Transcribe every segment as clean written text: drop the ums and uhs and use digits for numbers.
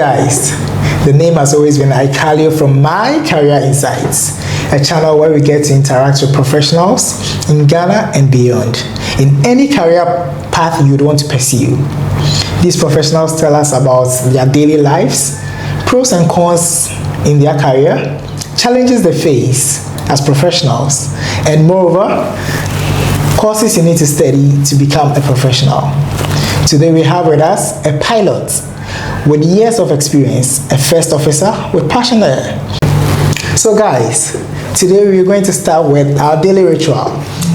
guys, the name has always been Ikalio from My Career Insights, a channel where we get to interact with professionals in Ghana and beyond, in any career path you'd want to pursue. These professionals tell us about their daily lives, pros and cons in their career, challenges they face as professionals, and moreover, courses you need to study to become a professional. Today we have with us a pilot with years of experience, a first officer with passion there. So guys, today we're going to start with our daily ritual.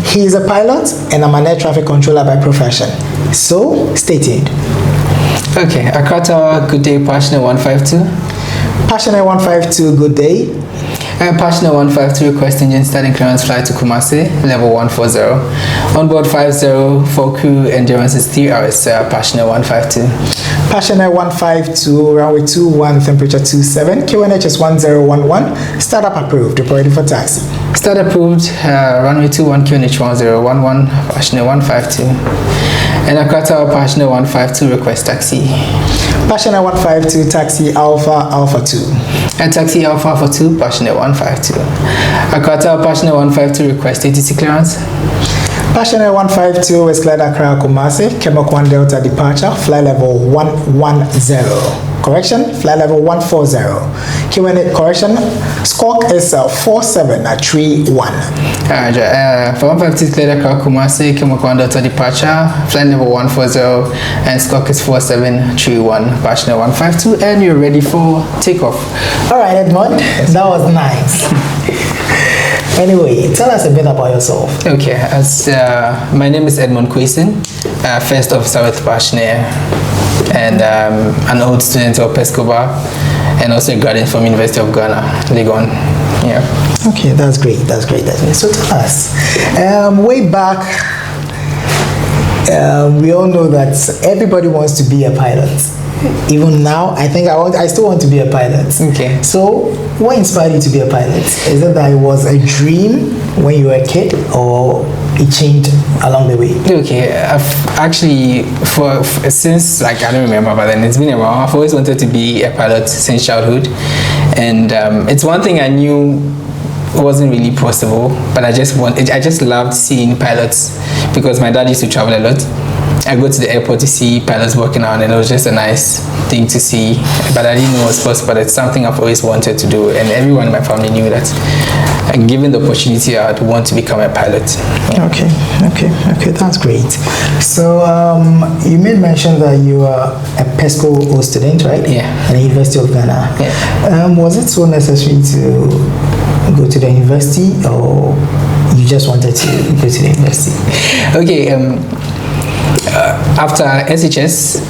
He is a pilot and I'm an air traffic controller by profession. So stay tuned. Okay, Akata, good day, Passionate 152. Passionate 152, good day. Passionate 152, request engine starting clearance flight to Kumasi, level 140. Onboard 50 for crew, endurance is 3 hours, Passionate 152. Passionate 152, runway 21, temperature 27, QNH is 1011, startup approved, reporting for taxi. Start approved, runway 21, QNH 1011, Passionate 152. And Akata, Passionate 152, request taxi. Passionate 152, taxi Alpha 2. And taxi Alpha 2, Passionate 152. Akata, Passionate 152, request ATC clearance. Passionate 152, West Clyde Accra Kumasi, Kemok 1 Delta departure, flight level 110. Correction, flight level 140. QNH correction, squawk is 4731. For 150 Clyde Accra Kumasi, Kemok 1 Delta departure, flight level 140, and squawk is 4731. Passionate 152, and you're ready for takeoff. All right, Edmund, that was nice. Anyway, tell us a bit about yourself. Okay, my name is Edmund Kwesen, first officer with Passionate, and an old student of Pescoba, and also a graduate from University of Ghana, Legon. Yeah. Okay, that's great. So tell us, way back, we all know that everybody wants to be a pilot. Even now, I think I still want to be a pilot. Okay. So, what inspired you to be a pilot? Is it that it was a dream when you were a kid, or it changed along the way? Okay, I've actually, since, like, I don't remember, but then it's been a while. I've always wanted to be a pilot since childhood, and it's one thing I knew wasn't really possible, but I just loved seeing pilots because my dad used to travel a lot. I go to the airport to see pilots working on, and it was just a nice thing to see, but I didn't know it was possible. But it's something I've always wanted to do, and everyone in my family knew that. And given the opportunity, I'd want to become a pilot. Yeah. Okay, that's great. So you made mention that you are a PESCO student, right? Yeah. At the University of Ghana. Yeah. Was it so necessary to go to the university, or you just wanted to go to the university? Okay. After SHS,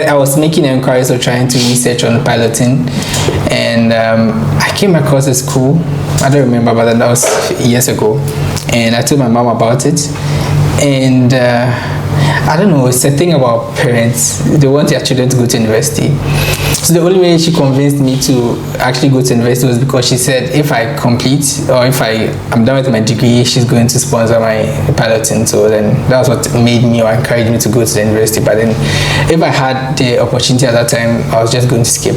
I was making inquiries or trying to research on piloting, and I came across a school. I don't remember, but that was years ago, and I told my mom about it, and I don't know, it's a thing about parents. They want their children to go to university. So the only way she convinced me to actually go to university was because she said if I complete, or if I'm done with my degree, she's going to sponsor my piloting. So then that was what made me or encouraged me to go to the university. But then if I had the opportunity at that time, I was just going to skip.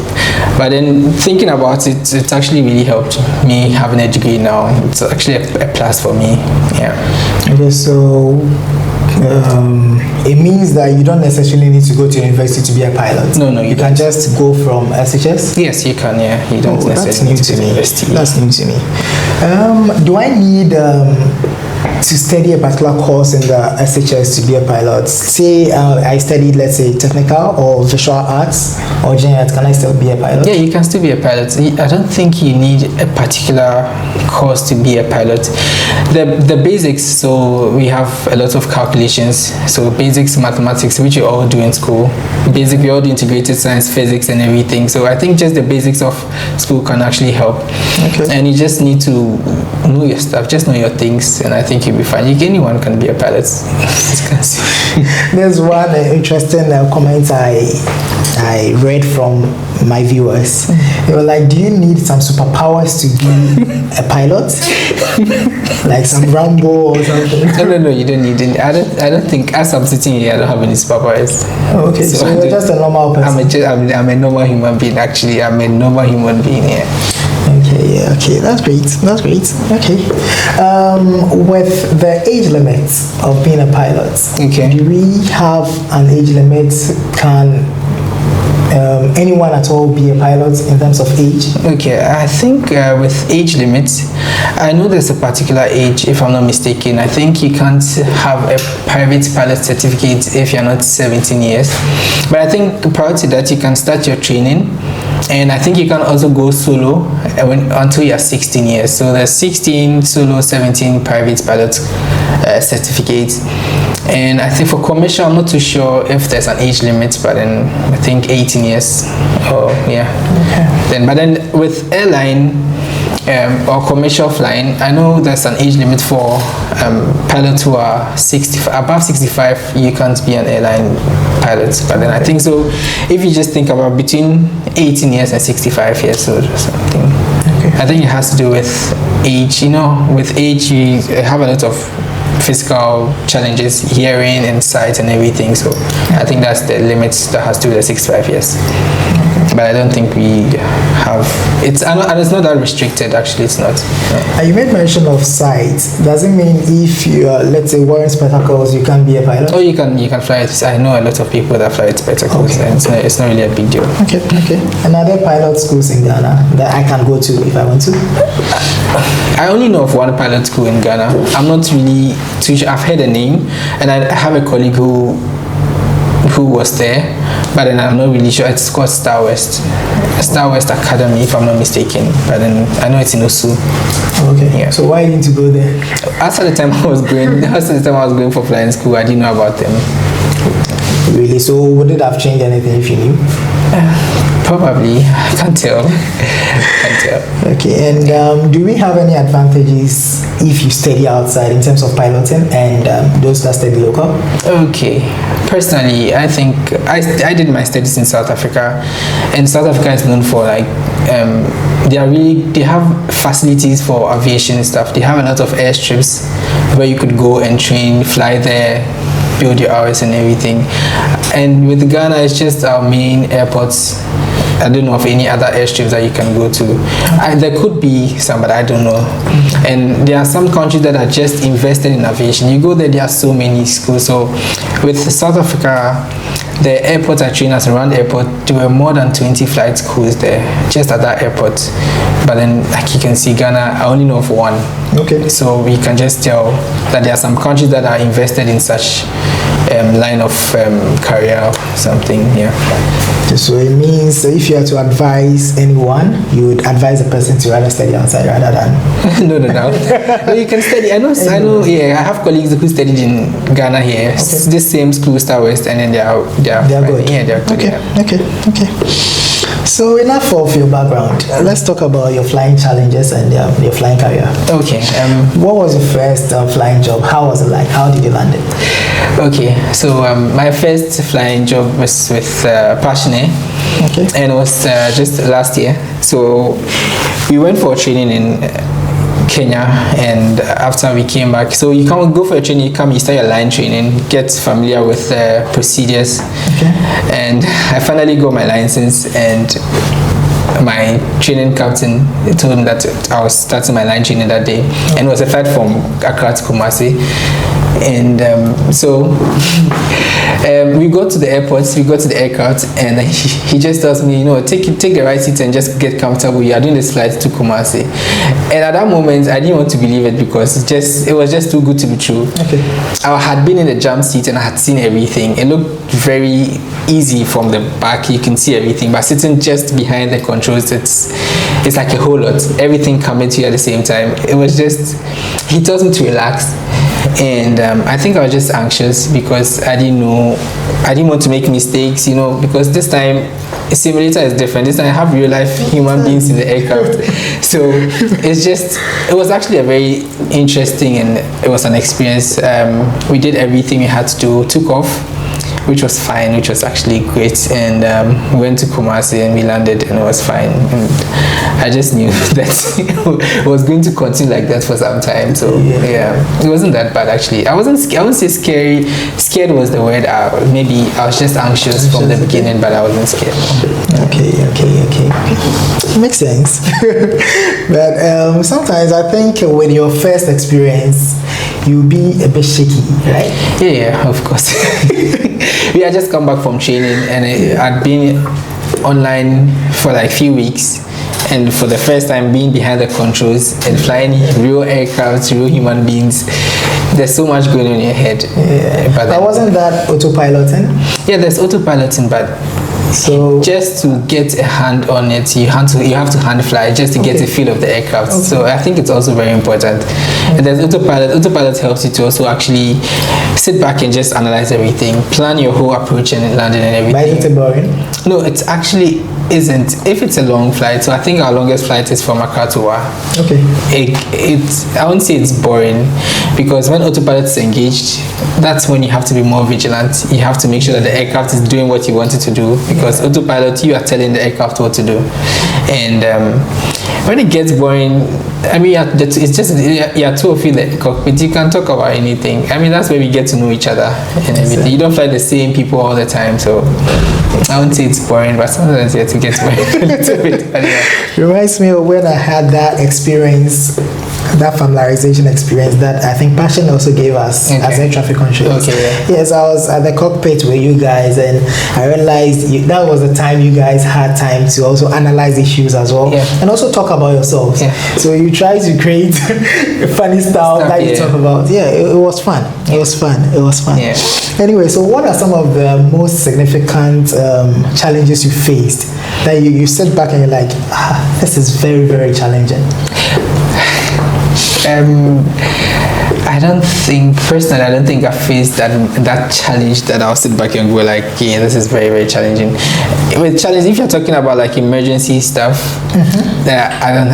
But then thinking about it, it's actually really helped me having a degree now. It's actually a plus for me. Yeah. Okay, so it means that you don't necessarily need to go to university to be a pilot. No, you can just go from SHS. Yes, you can. Yeah, you don't necessarily need to go to university. That's new to me. Do I need to study a particular course in the SHS to be a pilot? Say I studied, let's say, technical or visual arts or general arts, can I still be a pilot? Yeah, you can still be a pilot. I don't think you need a particular course to be a pilot. The basics, so we have a lot of calculations, so basics mathematics, which you all do in school. Basic, we all do integrated science, physics and everything. So I think just the basics of school can actually help. Okay. And you just need to know your stuff, just know your things, and I think you'll be fine. Anyone can be a pilot. There's one interesting comment I I read from my viewers. They were like, do you need some superpowers to be a pilot? Like some Rambo or something? No, you don't need any. I don't think, as I'm sitting here, I don't have any superpowers. Okay, so you're just a normal person. I'm a normal human being, actually. I'm a normal human being, yeah. Okay, that's great. Okay. With the age limit of being a pilot, do we have an age limit? Can anyone at all be a pilot in terms of age? Okay, I think with age limits, I know there's a particular age, if I'm not mistaken. I think you can't have a private pilot certificate if you're not 17 years. But I think prior to that, you can start your training. And I think you can also go solo until you're 16 years. So there's 16 solo, 17 private pilot certificates. And I think for commercial, I'm not too sure if there's an age limit, but then I think 18 years. Oh, yeah. Okay. But then with airline or commercial flying, I know there's an age limit for pilots who are above 65. You can't be an airline pilot. But then I think so. If you just think about between 18 years and 65 years old or something. Okay. I think it has to do with age. You know, with age, you have a lot of physical challenges, hearing and sight and everything. So I think that's the limit that has to do with the 65 years. But I don't think we have. And it's not that restricted. Actually, it's not. No. You made mention of sight. Does it mean if you are, let's say, wearing spectacles, you can't be a pilot? Oh, you can fly it. I know a lot of people that fly with spectacles, and it's not really a big deal. Okay. And are there pilot schools in Ghana that I can go to if I want to? I only know of one pilot school in Ghana. I'm not really too sure. I've heard the name, and I have a colleague who was there, but then I'm not really sure. It's called Star West Academy, if I'm not mistaken. But then I know it's in Osu. Okay. Yeah. So why didn't you go there? After the time I was going for flying school, I didn't know about them. Really? So would it have changed anything if you knew? Probably. I can't tell. Okay. And do we have any advantages if you study outside in terms of piloting and those that study local? Okay. Personally, I think I did my studies in South Africa, and South Africa is known for like they have facilities for aviation stuff. They have a lot of airstrips where you could go and train, fly there, build your hours and everything. And with Ghana, it's just our main airports. I don't know of any other airstrips that you can go to. There could be some, but I don't know. And there are some countries that are just invested in aviation. You go there, there are so many schools. So with South Africa, the airports I trained at around the airport, there were more than 20 flight schools there, just at that airport. But then, like you can see, Ghana, I only know of one. Okay. So we can just tell that there are some countries that are invested in such line of career or something, yeah. So it means if you had to advise anyone, you would advise a person to rather study outside rather than... No, you can study. I know, yeah, I have colleagues who studied in Ghana here, this same school, Star West, and then they are good. Yeah, they're good. Okay. So enough of your background. Let's talk about your flying challenges and your flying career. Okay. What was your first flying job? How was it like? How did you land it? Okay, so my first flying job was with Passionate, and it was just last year. So we went for training in Kenya, and after we came back, so you can't go for a training, you start your line training, get familiar with procedures, and I finally got my license, and my training captain told me that I was starting my line training that day, and it was a flight from Accra to Kumasi. And so we go to the airports, we go to the aircraft, and he just tells me, take the right seat and just get comfortable. You are doing this flight to Kumasi. And at that moment, I didn't want to believe it because it was just too good to be true. I had been in the jump seat and I had seen everything. It looked very easy from the back. You can see everything, but sitting just behind the controls, it's like a whole lot. Everything coming to you at the same time. It was just, he tells me to relax. And I think I was just anxious because I didn't want to make mistakes, because this time a simulator is different. This time I have real life human beings in the aircraft. So it was actually a very interesting, and it was an experience. We did everything we had to do, took off. which was fine, which was actually great. And we went to Kumasi and we landed, and it was fine. And I just knew that it was going to continue like that for some time. So yeah, it wasn't that bad actually. I wouldn't say scary. Scared was the word. Maybe I was just anxious from the beginning, but I wasn't scared. Okay. Makes sense. But sometimes I think with your first experience, you'll be a bit shaky, right? Yeah, of course. We had just come back from training, and I'd been online for like few weeks. And for the first time being behind the controls and flying real aircraft, real human beings, there's so much going on in your head. Yeah. But wasn't that autopiloting? Yeah, there's autopiloting, but so just to get a hand on it, you have to hand fly just to get a feel of the aircraft. So I think it's also very important. And there's autopilot. Autopilot helps you to also actually sit back and just analyze everything, plan your whole approach and landing and everything. But isn't it boring? No, it's actually isn't. If it's a long flight, so I think our longest flight is from Accra to Wa. Okay. I won't say it's boring, because when autopilot is engaged, that's when you have to be more vigilant. You have to make sure that the aircraft is doing what you want it to do, because autopilot, you are telling the aircraft what to do. And when it gets boring, I mean, it's just you're two of you in the cockpit. You can talk about anything. I mean, that's where we get to know each other and everything. You don't fly the same people all the time, so I won't say it's boring, but sometimes you have to get boring a little bit. But yeah. Reminds me of when I had that experience, that familiarization experience that I think Passion also gave us as air traffic controllers. Okay, yeah. Yes, I was at the cockpit with you guys, and I realized that was the time you guys had time to also analyze issues as well, and also talk about yourselves. So you try to create a funny stuff that you talk about. Yeah, it was fun. It was fun. Yeah. Anyway, so what are some of the most significant challenges you faced that you sit back and you're like, this is very, very challenging? I don't think I faced that challenge that I'll sit back and go like, yeah, this is very, very challenging. With challenge, if you're talking about like emergency stuff,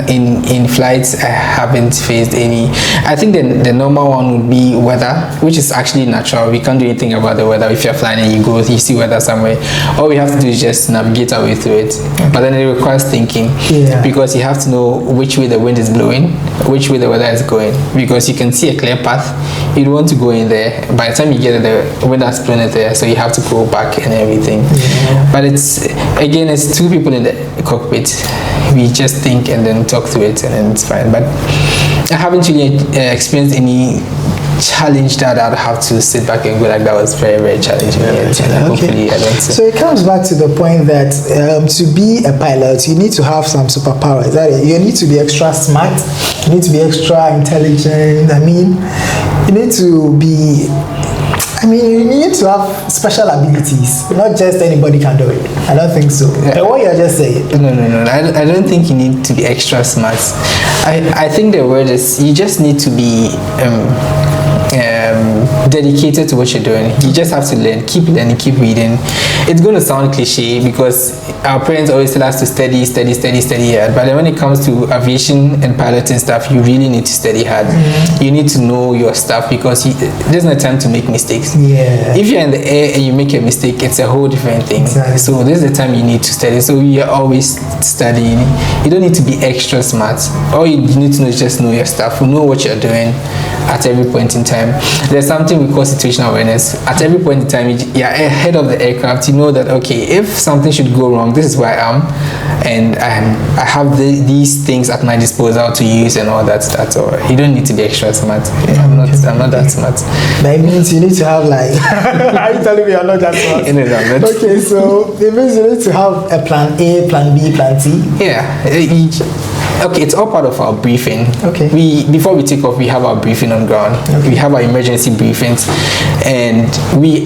in flights, I haven't faced any. I think the normal one would be weather, which is actually natural. We can't do anything about the weather. If you're flying and you see weather somewhere, all we have to do is just navigate our way through it. But then it requires thinking, because you have to know which way the wind is blowing, which way the weather is going, because you can see a clear path. You don't want to go in there. By the time you get there, the wind has blown it there, so you have to go back and everything. But it's two people in the cockpit. We just think and then talk through it, and then it's fine. But I haven't really experienced any challenge that I'd have to sit back and go like that was very, very challenging. Hopefully I don't. So it comes back to the point that to be a pilot, you need to have some superpowers. You need to be extra smart. You need to be extra intelligent. You need to have special abilities. Not just anybody can do it. I don't think so. The what you're just saying. No. I don't think you need to be extra smart. I think the word is you just need to be dedicated to what you're doing. You just have to learn, keep learning, keep reading. It's going to sound cliche because our parents always tell us to study hard, but then when it comes to aviation and piloting stuff, you really need to study hard. You need to know your stuff, because there's no time to make mistakes. If you're in the air and you make a mistake, it's a whole different thing. So this is the time you need to study. So you're always studying. You don't need to be extra smart. All you need to know is just know your stuff, know what you're doing at every point in time. There's something we call situational awareness. At every point in time, you're ahead of the aircraft. You know that, okay, if something should go wrong, this is where I am, and I have these things at my disposal to use and all that. That's all. You don't need to be extra smart. I'm not that smart. That means you need to have like. Are you telling me you're not that smart? Okay, so it means you need to have a plan A, plan B, plan C. Okay, it's all part of our briefing. Before we take off, we have our briefing on ground. We have our emergency briefings, and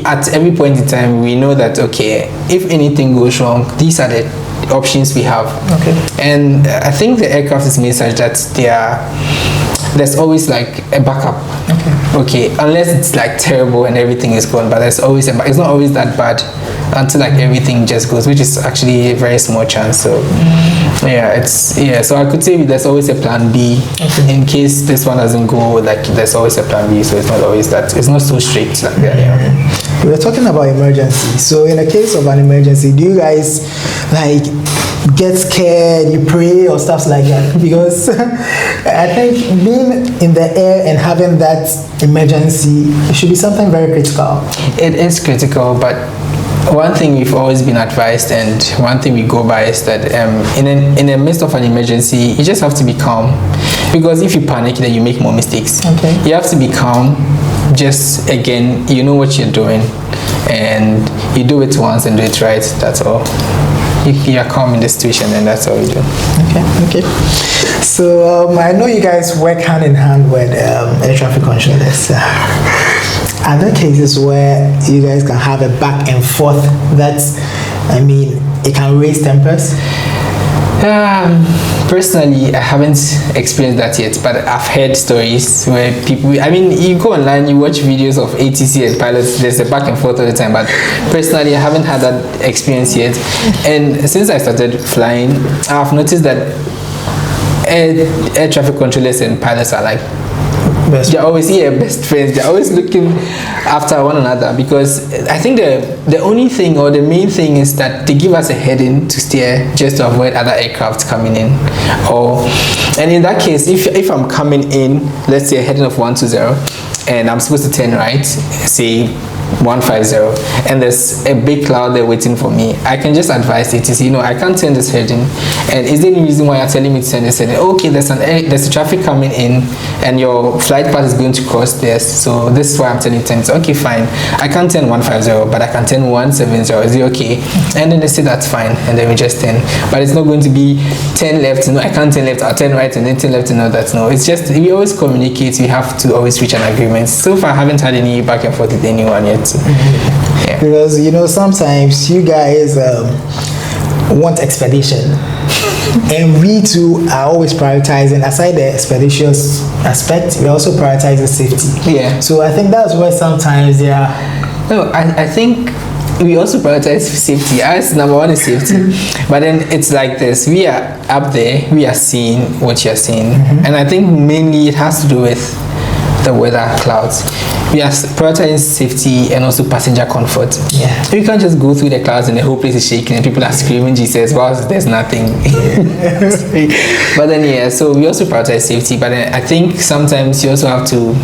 at every point in time we know that, okay, if anything goes wrong, these are the options we have. And I think the aircraft is made such that there's always like a backup. Unless it's like terrible and everything is gone, but there's always it's not always that bad. until like everything just goes, which is actually a very small chance. So so I could say there's always a plan B in case this one doesn't go. Like there's always a plan B, so it's not always that, it's not so strict like that. We were talking about emergency. So in the case of an emergency, do you guys like get scared, you pray or stuff like that? Because I think being in the air and having that emergency, it should be something very critical. It is critical, but one thing we've always been advised, and one thing we go by, is that in the midst of an emergency, you just have to be calm, because if you panic, then you make more mistakes. You have to be calm. Just again, you know what you're doing, and you do it once and do it right. That's all. If you are calm in the situation, then that's all you do. Okay. So I know you guys work hand in hand with air traffic controllers. Are there cases where you guys can have a back and forth that's, I mean, it can raise tempers? Personally, I haven't experienced that yet, but I've heard stories where people, I mean, you go online, you watch videos of ATC and pilots, there's a back and forth all the time, but personally, I haven't had that experience yet. And since I started flying, I've noticed that air traffic controllers and pilots are like, they're always best friends. They're always looking after one another, because I think the only thing or the main thing is that they give us a heading to steer just to avoid other aircraft coming in. And in that case, if I'm coming in, let's say a heading of 120, and I'm supposed to turn right, say 150, and there's a big cloud there waiting for me, I can just advise ATC, I can't turn this heading, and is there any reason why you're telling me to turn this heading? Okay, there's a traffic coming in, and your flight path is going to cross this, so this is why I'm telling you to turn it. Okay, fine, I can't turn 150, but I can turn 170. Is it okay? And then they say that's fine, and then we just turn. But it's not going to be 10 left. No, I can't turn left. I'll turn right, and then 10 left. No, that's no. It's just we always communicate. We have to always reach an agreement. So far, I haven't had any back and forth with anyone yet. Yeah. Because sometimes you guys want expedition, and we too are always prioritizing, aside the expeditious aspect, we also prioritize the safety. Yeah. So I think that's where sometimes they are. No, I think we also prioritize safety. As number one is safety, but then it's like this: we are up there, we are seeing what you're seeing, and I think mainly it has to do with the weather, clouds. We are prioritizing safety and also passenger comfort. Yeah. You can't just go through the clouds and the whole place is shaking and people are screaming Jesus whilst there's nothing. But then so we also prioritize safety, but then I think sometimes you also have to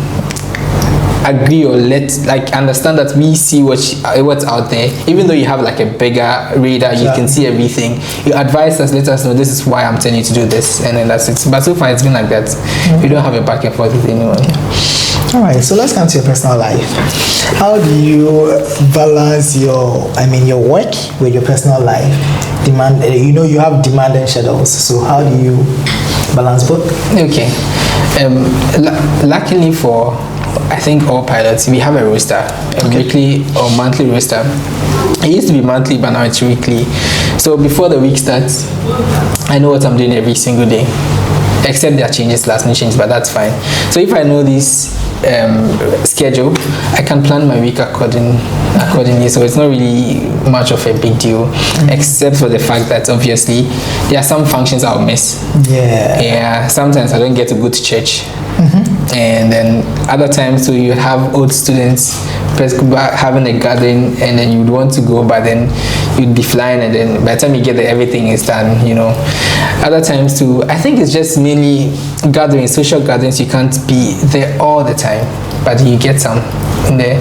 agree or understand that we see what's out there. Even though you have like a bigger radar, you can see everything. You advise us, let us know this is why I'm telling you to do this, and then that's it. But so far it's been like that. We don't have a back and forth with anyone. All right, so let's come to your personal life. How do you balance your work with your personal life? You have demanding schedules, so how do you balance both? Okay. Luckily for, I think, all pilots, we have a roster, a weekly or monthly roster. It used to be monthly, but now it's weekly. So before the week starts, I know what I'm doing every single day, except there are changes, last minute changes, but that's fine. So if I know this schedule, I can plan my week accordingly. So it's not really much of a big deal, except for the fact that obviously there are some functions I'll miss. Yeah. Sometimes I don't get to go to church. And then other times, so you have old students having a gathering, and then you'd want to go, but then you'd be flying, and then by the time you get there, everything is done. Other times too, I think it's just mainly gatherings, social gatherings. You can't be there all the time, but you get some in there.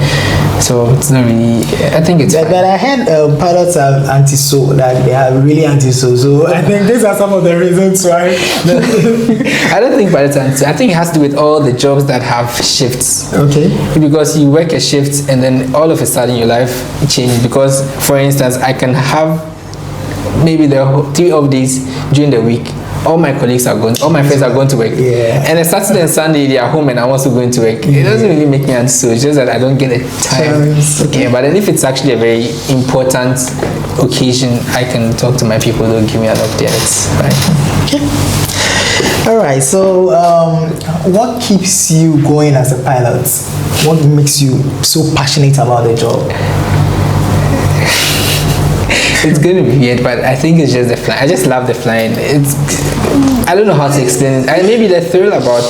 So it's not really, I think it's fine. But I heard pilots are anti-so, that they are really anti-so. So I think these are some of the reasons why. I don't think pilots are anti-so. I think it has to do with all the jobs that have shifts. Okay. Because you work a shift and then all of a sudden your life changes. Because, for instance, I can have maybe the 3 off days during the week. All my colleagues are going, all my friends are going to work. Yeah. And a Saturday and Sunday they are home and I'm also going to work. It doesn't really make me anti-so. It's just that I don't get the time. Okay. Yeah, but then if it's actually a very important occasion, I can talk to my people. They'll give me an update. It's fine. Okay. All right. So, what keeps you going as a pilot? What makes you so passionate about the job? It's going to be weird, but I think it's just the flying. I just love the flying. I don't know how to explain it. And maybe the thrill about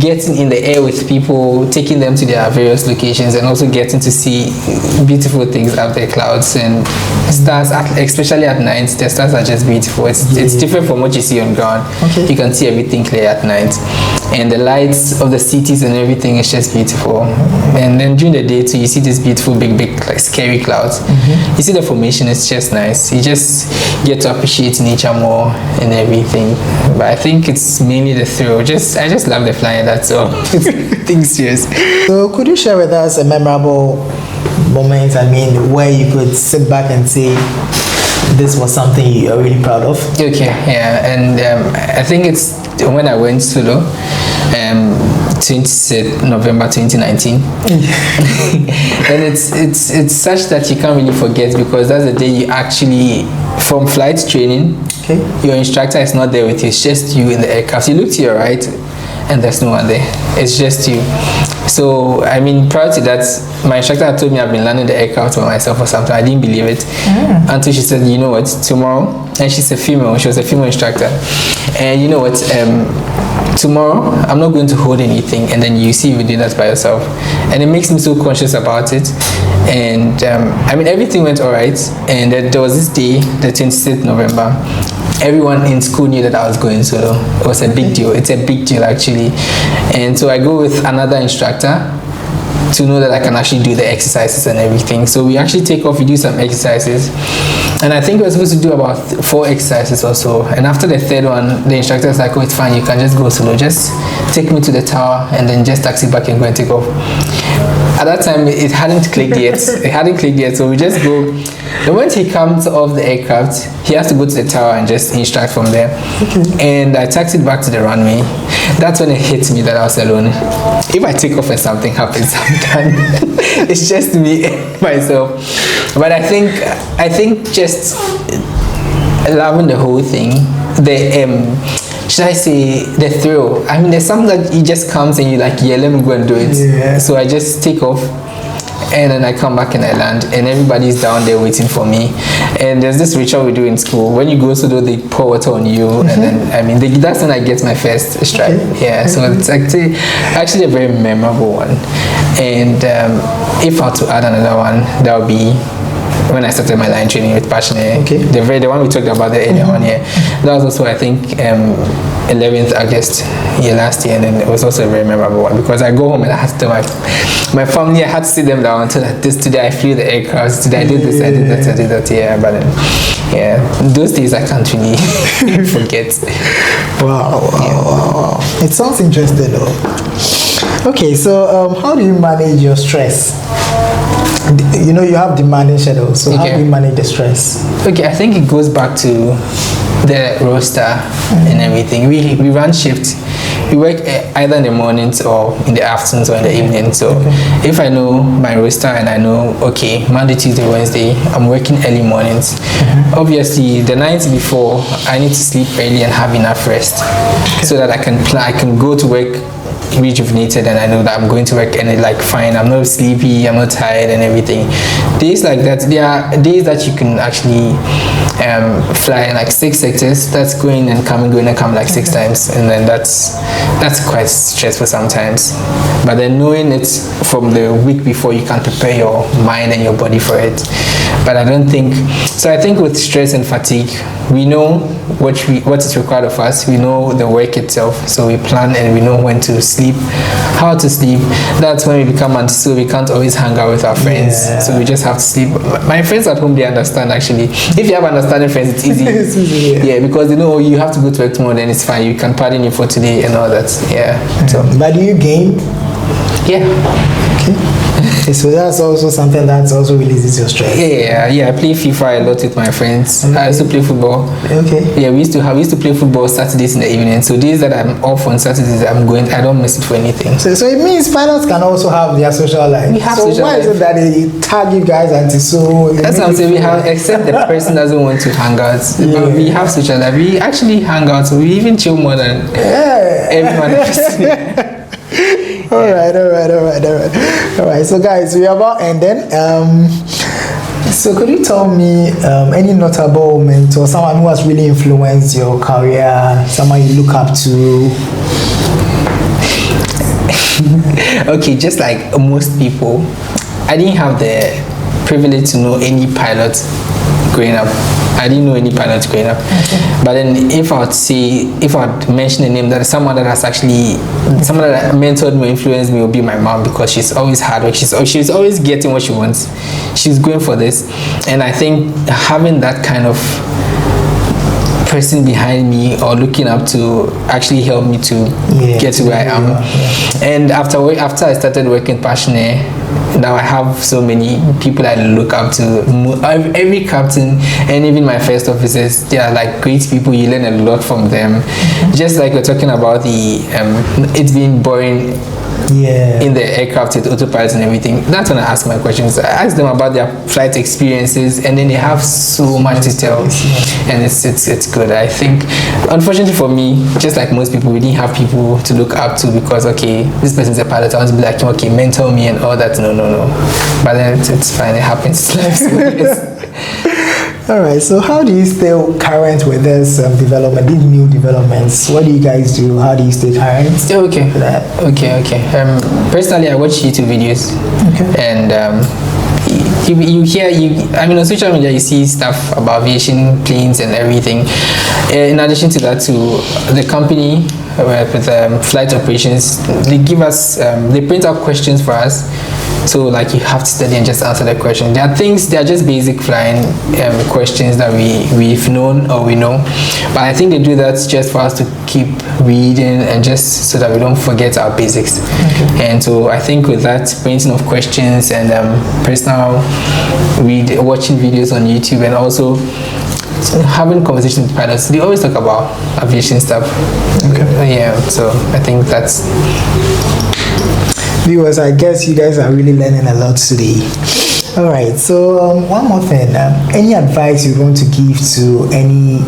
getting in the air with people, taking them to their various locations, and also getting to see beautiful things up the clouds and stars, especially at night. The stars are just beautiful. It's different from what you see on ground. Okay. You can see everything clear at night, and the lights of the cities and everything is just beautiful. And then during the day too, you see these beautiful big like scary clouds. You see the formation. It's just nice. You just get to appreciate nature more and everything. But I think it's mainly the thrill. I just love the flying. That's all. Things serious. So could you share with us a memorable moment, where you could sit back and say this was something you're really proud of? Okay, yeah, and I think it's when I went solo, 26th November 2019. And it's such that you can't really forget, because that's the day you actually, from flight training, your instructor is not there with you, it's just you in the aircraft. You look to your right and there's no one there, it's just you. So prior to that, my instructor had told me I've been landing the aircraft by myself or something. I didn't believe it until she said, you know what, tomorrow, and she was a female instructor, and you know what, tomorrow I'm not going to hold anything, and then you see you do that by yourself. And it makes me so conscious about it. And everything went all right, and there was this day, the 26th November, everyone in school knew that I was going solo. It was a big deal. It's a big deal actually. And so I go with another instructor to know that I can actually do the exercises and everything. So we actually take off, we do some exercises, and I think we were supposed to do about 4 exercises or so. And after the third one, the instructor was like, oh, it's fine, you can just go solo, just take me to the tower and then just taxi back and go and take off. At that time, it hadn't clicked yet. So we just go. The moment he comes off the aircraft, he has to go to the tower and just instruct from there. And I taxied back to the runway. That's when it hit me that I was alone. If I take off and something happens, I'm done. It's just me, myself. But I think just loving the whole thing, should I say, the thrill. There's something that it just comes and you like, yeah, let me go and do it. Yeah. So I just take off, and then I come back and I land, and everybody's down there waiting for me. And there's this ritual we do in school. When you go solo, they pour water on you, and then that's when I get my first stripe. Yeah, so it's actually a very memorable one. And if I were to add another one, that would be when I started my line training with Passionate. The one we talked about the earlier one here. That was also, I think, 11th August last year, and then it was also a very memorable one, because I go home and I had to tell my family, I had to sit them down and tell that today I flew the aircraft, today I did this, I did that, I did that. Yeah, but then, those days I can't really forget. Wow. It sounds interesting though. Okay, so how do you manage your stress? You have demanding schedules, so how do you manage the stress? Okay, I think it goes back to the roster and everything. We run shifts. We work either in the mornings or in the afternoons or in the evening. So if I know my roster and I know, okay, Monday, Tuesday, Wednesday, I'm working early mornings. Obviously, the nights before, I need to sleep early and have enough rest so that I can go to work rejuvenated, and I know that I'm going to work and fine, I'm not sleepy, I'm not tired and everything. Days like that, there are days that you can actually fly in 6 sectors. That's going and coming 6 times, and then that's quite stressful sometimes. But then knowing it from the week before, you can prepare your mind and your body for it. But I don't think so. I think with stress and fatigue, we know what is required of us. We know the work itself, so we plan and we know when to sleep, how to sleep. That's when we become antisocial. We can't always hang out with our friends, so we just have to sleep. My friends at home, they understand actually. If you have understanding friends, it's easy. It's easy, yeah, because they know you have to go to work tomorrow, then it's fine. You can pardon you for today and all that. Yeah. So. But do you game? Yeah. Okay. So that's also something that also releases your stress. Yeah. I play FIFA a lot with my friends. I also play football. Okay. Yeah, we used to play football Saturdays in the evening. So days that I'm off on Saturdays, I don't miss it for anything. So it means pilots can also have their social life. We have so social why life. is it that they tag you guys anti-so? That's what I'm saying. We have, except the person doesn't want to hang out. But we have social life. We actually hang out. So we even chill more than everyone else. All right. So guys, we are about ending. So could you tell me any notable mentor, someone who has really influenced your career, someone you look up to? Okay, just like most people, I didn't have the privilege to know any pilot growing up. I didn't know any pilots growing up. Okay. But then if I would mention a name, that is someone that has actually, someone that mentored me, influenced me, will be my mom, because she's always hard work. She's always getting what she wants. She's going for this. And I think having that kind of person behind me or looking up to actually helped me to get to where I am. Yeah. And after I started working passionate, now I have so many people I look up to. Every captain and even my first officers, they are like great people. You learn a lot from them. Just like we're talking about the it being boring in the aircraft with autopilots and everything. That's when I ask my questions. I ask them about their flight experiences, and then they have so much to tell, and it's good. I think, unfortunately for me, just like most people, we didn't have people to look up to, because okay, this person's a pilot, I want to be like, okay, mentor me and all that. No. But then it's fine. It happens. All right, so how do you stay current with this development, these new developments? What do you guys do? How do you stay current? Okay. For that? Okay. Personally, I watch YouTube videos. Okay. And on social media, you see stuff about aviation, planes, and everything. In addition to that, to the company with flight operations, they give us, they print out questions for us. So like you have to study and just answer the question. There are just basic flying questions that we've known or we know. But I think they do that just for us to keep reading and just so that we don't forget our basics. Okay. And so I think with that printing of questions and personal watching videos on YouTube, and also having conversations with pilots, they always talk about aviation stuff. Okay. Yeah, so I think that's... Viewers, I guess you guys are really learning a lot today. All right, so one more thing. Any advice you want to give to any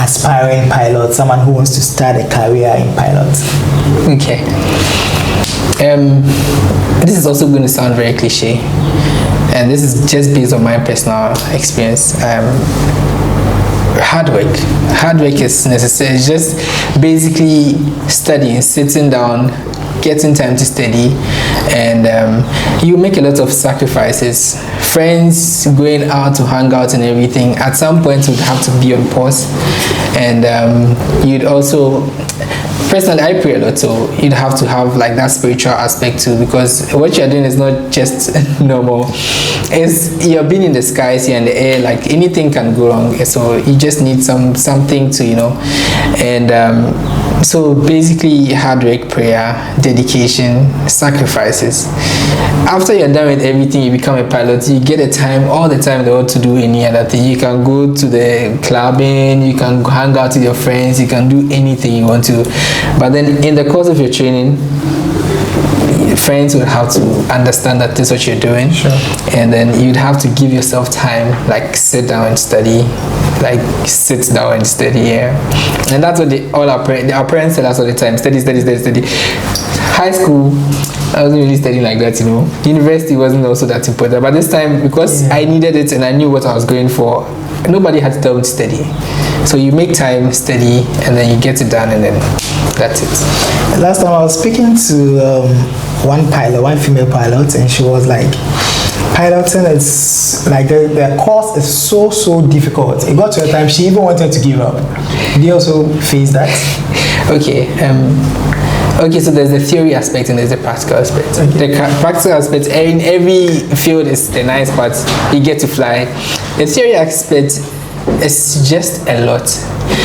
aspiring pilot, someone who wants to start a career in pilots? Okay. This is also going to sound very cliche, and this is just based on my personal experience. Hard work is necessary. It's just basically studying, sitting down, getting time to study, and you make a lot of sacrifices. Friends going out to hang out and everything at some point would have to be on pause, and you'd also, personally, I pray a lot, so you'd have to have like that spiritual aspect too, because what you're doing is not just normal. You're being in the skies, here in the air, like anything can go wrong. So you just need something to, and so basically hard work, prayer, dedication, sacrifices. After you're done with everything, you become a pilot, you get all the time in the world to do any other thing. You can go to the clubbing, you can hang out with your friends, you can do anything you want to. But then in the course of your training, friends would have to understand that this is what you're doing. Sure. And then you'd have to give yourself time, like sit down and study. And that's what our parents tell us all the time: study. High school, I wasn't really studying like that, University wasn't also that important. But this time, because I needed it and I knew what I was going for, nobody had to tell me to study. So you make time, study, and then you get it done, and then that's it. Last time I was speaking to one female pilot, and she was like, piloting is like the course is so difficult. It got to a time she even wanted to give up. Did you also face that? Okay, so there's the theory aspect and there's the practical aspect. Okay. The practical aspect in every field is the nice part. You get to fly. The theory aspect is just a lot.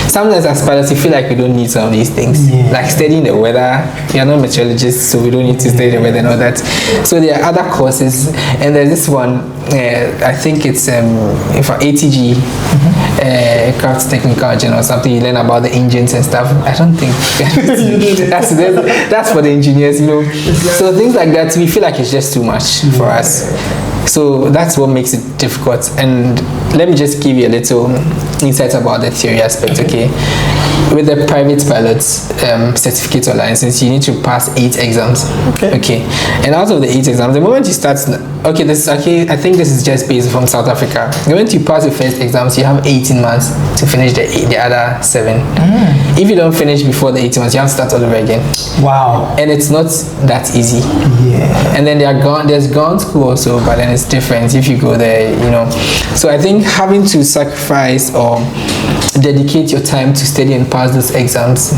Sometimes as pilots, you feel like we don't need some of these things. Yeah. Like studying the weather. You're not meteorologists, so we don't need to study the weather and all that. So there are other courses, and there's this one, I think it's for ATG, Aircraft Technical Engine or something. You learn about the engines and stuff. I don't think that's for the engineers, So things like that, we feel like it's just too much for us. So that's what makes it difficult. And let me just give you a little insight about the theory aspect, okay? with the private pilot's certificate or license, you need to pass 8 exams. Okay. And out of the 8 exams, the moment you start, okay, this is okay. I think this is just based from South Africa. The moment you pass the first exams, you have 18 months to finish the other 7. If you don't finish before the 18 months, you have to start all over again. Wow. And it's not that easy. Yeah. And then there's gone school also, but then it's different if you go there, you know. So I think having to sacrifice or dedicate your time to study and pass those exams.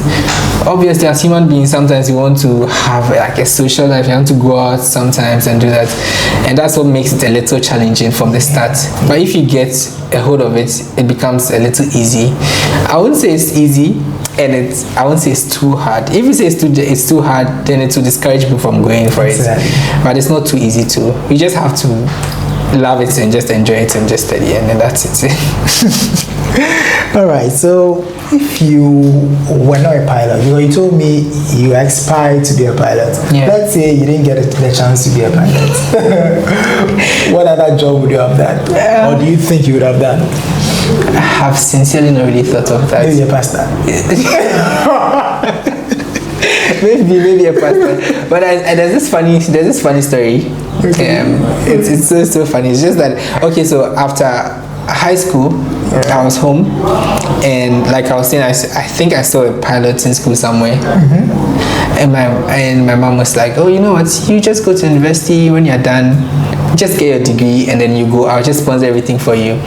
Obviously, as human beings, sometimes you want to have like a social life. You want to go out sometimes and do that, and that's what makes it a little challenging from the start. But if you get a hold of it, it becomes a little easy. I wouldn't say it's easy, and I won't say it's too hard. If you say it's too hard, then it will discourage people from going for it. But it's not too easy too. You just have to love it and just enjoy it and just study, and then that's it. All right, so if you were not a pilot, you told me you aspired to be a pilot. Yeah. Let's say you didn't get the chance to be a pilot. What other job would you have done? Or do you think you would have done? I have sincerely not really thought of that. Maybe a pastor. maybe a pastor. But there's this funny story. It's so funny. It's just that, okay, so after high school, I was home, and like I was saying, I think I saw a pilot in school somewhere. And my mom was like, oh, you know what, you just go to university. When you're done, just get your degree and then you go, I'll just sponsor everything for you.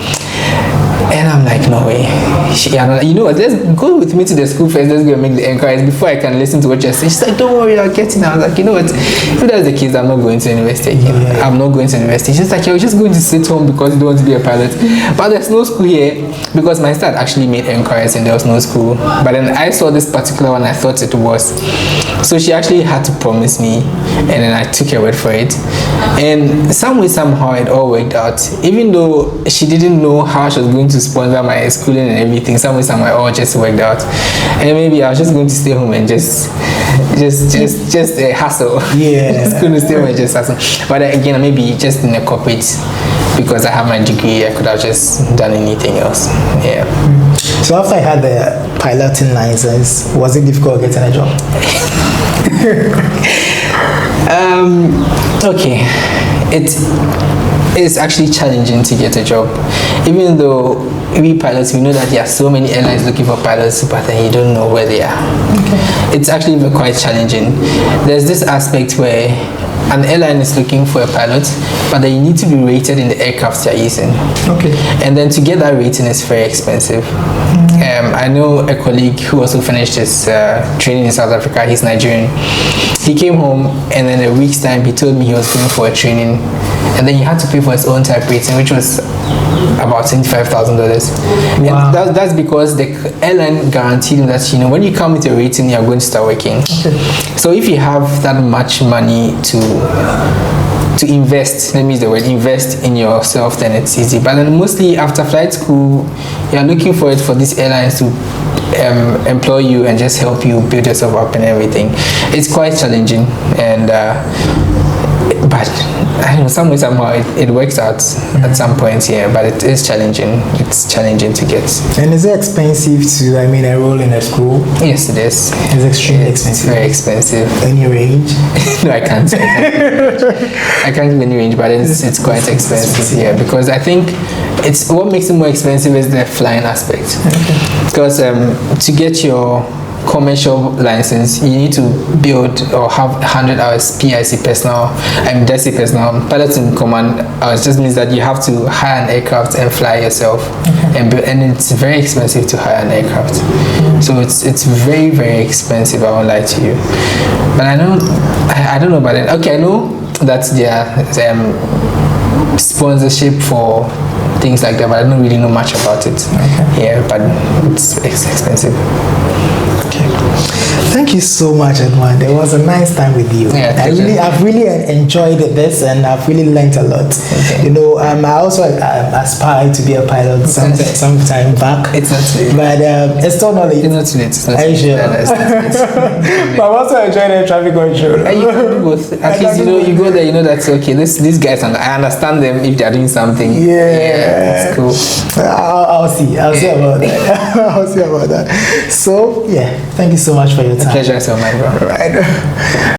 And I'm like, no way. You know what, let's go with me to the school first. Let's go and make the inquiries before I can listen to what you're saying. She's like, don't worry, I'll get in. I was like, you know what, if that's the case, I'm not going to university again. I'm not going to university. She's like, you're just going to sit home because you don't want to be a pilot. But there's no school here, because my dad actually made inquiries and there was no school. But then I saw this particular one, I thought it was. So she actually had to promise me, and then I took her word for it. And somehow it all worked out. Even though she didn't know how she was going to sponsor my schooling and everything, somehow it all just worked out. And maybe I was just going to stay home and just hustle. Yeah. Just going to stay home and just hustle. But again, maybe just in a corporate, because I have my degree, I could have just done anything else. Yeah. So after I had the piloting license, was it difficult getting a job? Okay, it is actually challenging to get a job, even though we pilots, we know that there are so many airlines looking for pilots, but then you don't know where they are. It's actually quite challenging. There's this aspect where an airline is looking for a pilot, but then you need to be rated in the aircraft you're using. And then to get that rating is very expensive. I know a colleague who also finished his training in South Africa. He's Nigerian. He came home, and then a week's time he told me he was going for a training, and then he had to pay for his own type rating, which was about $25,000. Wow. And that's because the airline guaranteed him that, you know, when you come with your rating, you're going to start working. So if you have that much money to invest, let me use the word invest in yourself, then it's easy. But then mostly after flight school, you're looking for it for these airlines to employ you and just help you build yourself up and everything. It's quite challenging, and but I don't know, somehow it works out at some points here, but it is challenging. It's challenging to get. And is it expensive to, enroll in a school? Yes, it is. It's extremely expensive. It's very expensive. Any range? No, I can't. I can't give any range, but it's quite expensive. Yeah, because I think it's what makes it more expensive is the flying aspect. Because to get your commercial license, you need to build or have 100 hours PIC personal, DESI personal, pilot in command hours. Just means that you have to hire an aircraft and fly yourself, and it's very expensive to hire an aircraft. So it's very, very expensive. I won't lie to you. But I don't know about it. Okay, I know that there sponsorship for things like that, but I don't really know much about it. Yeah, but it's expensive. Thank you so much, Edmund. It was a nice time with you. I've really enjoyed this, and I've really learned a lot. You know, I also aspired to be a pilot sometime back. It's not too late. But it's still not late. It's not too late. It's not Are you too late. sure? But I'm also enjoying the traffic control. And you can do both. At least you go there, you know that's okay. These guys, I understand them if they are doing something. Yeah, it's cool. I'll see see about that. I'll see about that. So, yeah, thank you so much for your time. Pleasure, so my bro. Right.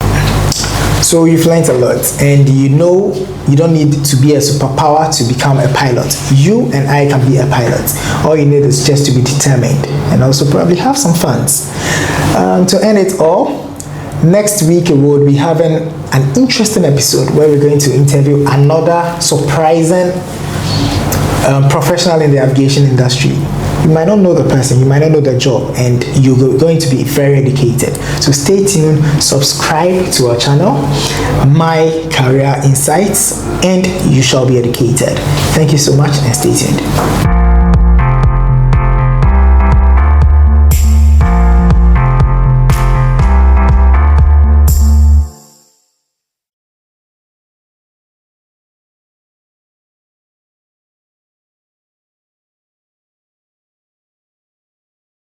So you've learned a lot, and you know you don't need to be a superpower to become a pilot. You and I can be a pilot. All you need is just to be determined and also probably have some fun. To end it all, next week we'll be having an interesting episode where we're going to interview another surprising professional in the aviation industry. You might not know the person, you might not know the job, and you're going to be very educated. So stay tuned, subscribe to our channel, My Career Insights, and you shall be educated. Thank you so much and stay tuned.